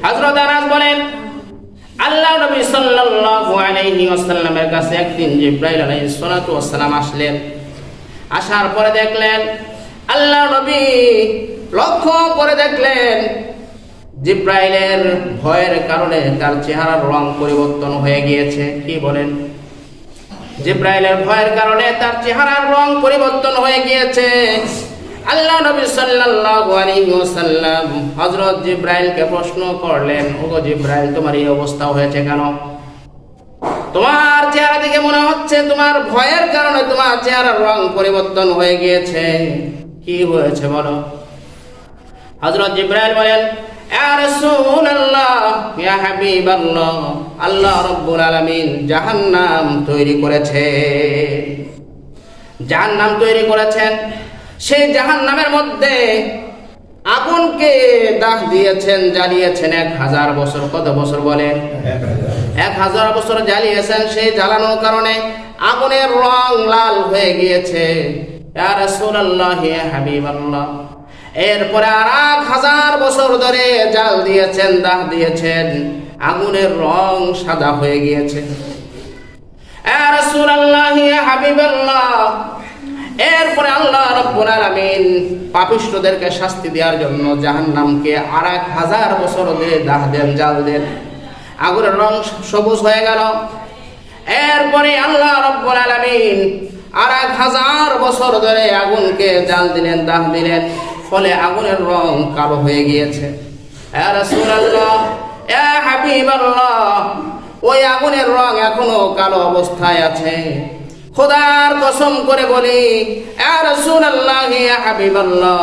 হযরত আনাস বলেন, আল্লাহ নবী সাল্লাল্লাহু আলাইহি ওয়াসাল্লামের কাছে একদিন জিবরাইল আলাইহিস সালাতু ওয়াস সালাম আসলেন। আসার পরে দেখলেন, আল্লাহ নবী লক্ষ্য করে দেখলেন জিবরাইলের ভয়ের কারণে তার চেহারার রং পরিবর্তন হয়ে গিয়েছে। কি বলেন? জিবরাইলের ভয়ের কারণে তার চেহারার রং পরিবর্তন হয়ে গিয়েছে। আল্লাহ নবী সাল্লাল্লাহু আলাইহি ওয়াসাল্লাম হযরত জিবরাইলকে প্রশ্ন করলেন, ওগো জিবরাইল, তোমার এই অবস্থা হয়েছে কেন? তোমার চেহারা দেখে মনে হচ্ছে তোমার ভয়ের কারণে তোমার চেহারার রং পরিবর্তন হয়ে গিয়েছে। কি হয়েছে বলো? হযরত জিবরাইল বলেন, ইয়া রাসূলুল্লাহ, ইয়া হাবিবাল্লাহ, আল্লাহ রাব্বুল আলামিন জাহান্নাম তৈরি করেছেন। জাহান্নাম তৈরি করেছেন। সেই জাহান্নামের মধ্যে আগুনকে দাহ দিয়েছেন, জ্বালিয়েছেন 1000 বছর। কত বছর বলেন? 1000 বছর জ্বালিয়েছেন। সেই জ্বালানোর কারণে আগুনের রং লাল হয়ে গিয়েছে। ইয়া রাসূলুল্লাহ, ইয়া হাবিবাল্লাহ, এরপরে আর 1000 বছর ধরে জাল দিয়েছেন, দাহ দিয়েছেন, আগুনের রং সাদা হয়ে গিয়েছে। ইয়া রাসূলুল্লাহ, ইয়া হাবিবাল্লাহ, এরপরে আল্লাহ রাব্বুল আলামিন পাপিষ্ঠদেরকে শাস্তি দেওয়ার জন্য জাহান্নামকে আর 1000 বছর ধরে দাহ দেন, জাল দেন, আগুনের রং সবুজ হয়ে গেল। এরপরে আল্লাহ রাব্বুল আলামিন আর 1000 বছর ধরে আগুনকে জাল দিলেন, দাহ দিলেন, ফলে আগুনের রং কালো হয়ে গিয়েছে। ইয়া রাসূলুল্লাহ, ইয়া হাবিবাল্লাহ, ওই আগুনের রং এখনো কালো অবস্থায় আছে। খোদার কসম করে বলি, ইয়া রাসূলুল্লাহ, ইয়া হাবিবাল্লাহ,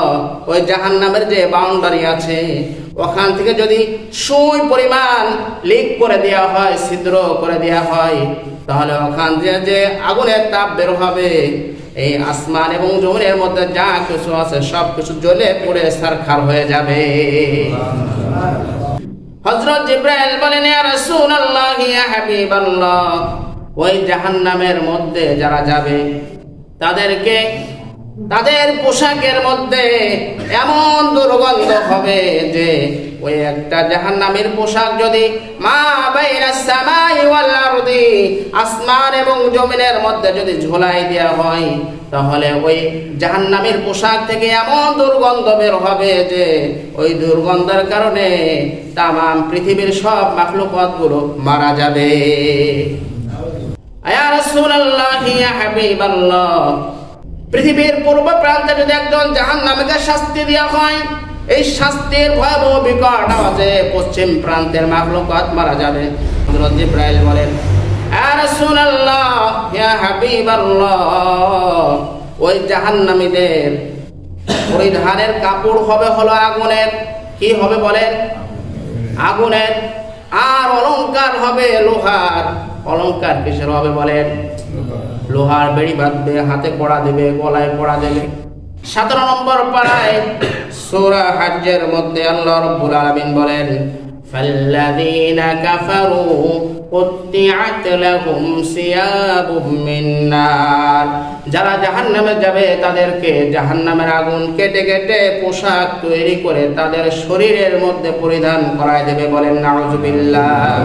ওই জাহান্নামের যে বাউন্ডারি আছে, ওখান থেকে যদি সুই পরিমাণ লিক করে দেওয়া হয়, ছিদ্র করে দেওয়া হয়, তাহলে ওখান থেকে যে আগুনের তাপ বের হবে, এই আসমান এবং জমিনের মধ্যে যা কিছু আছে সব কিছু জ্বলে পুড়ে ছারখার হয়ে যাবে। হযরত জিবরাইল বলেন, ইয়া রাসূলুল্লাহ, ইয়া হাবিবাল্লাহ, ওই জাহান্নামের মধ্যে যারা যাবে তাদেরকে তাদের পোশাকের মধ্যে এমন দুর্গন্ধ হবে যে ওই একটা জাহান্নামের পোশাক যদি মা বাইনাস সামাই ওয়াল আরদি, আসমান এবং জমিনের মধ্যে যদি ঝোলাই দেওয়া হয়, তাহলে ওই জাহান্নামের পোশাক থেকে এমন দুর্গন্ধ বের হবে যে ওই দুর্গন্ধের কারণে তামাম পৃথিবীর সব মাখলুকাতগুলো মারা যাবে। ইয়া রাসূলুল্লাহ, ইয়া হাবিবাল্লাহ, পৃথিবীর পূর্ব প্রান্তে যদি একজন জাহান্নামীকে শাস্তি দেওয়া হয়, এই শাস্তির ভয়াবহ বিকট আওয়াজে পশ্চিম প্রান্তের মাখলুকাত মারা যাবে। হযরত জিবরাইল বলেন, ইয়া রাসূলুল্লাহ, ইয়া হাবিবাল্লাহ, ওই জাহান্নামীদের পরিধানের কাপড় হবে হলো আগুনের। কি হবে বলেন? আগুনের। আর অলংকার হবে লোহার। অলংকার কিসের হবে বলেন? লোহার বেড়ি বাঁধবে, হাতে পড়া দেবে, গলায় পড়া দেবে। 17 নম্বর পারায় সূরা হজ্জের মধ্যে আল্লাহ রাব্বুল আলামিন বলেন, ফাল্লাযীনা কাফারু কুত্তিআত লাহুম সিয়াবুম মিন নার, যারা জাহান্নামে যাবে তাদেরকে জাহান্নামের আগুন কেটে কেটে পোশাক তৈরি করে তাদের শরীরের মধ্যে পরিধান করায় দেবে। বলেন নাউযুবিল্লাহ।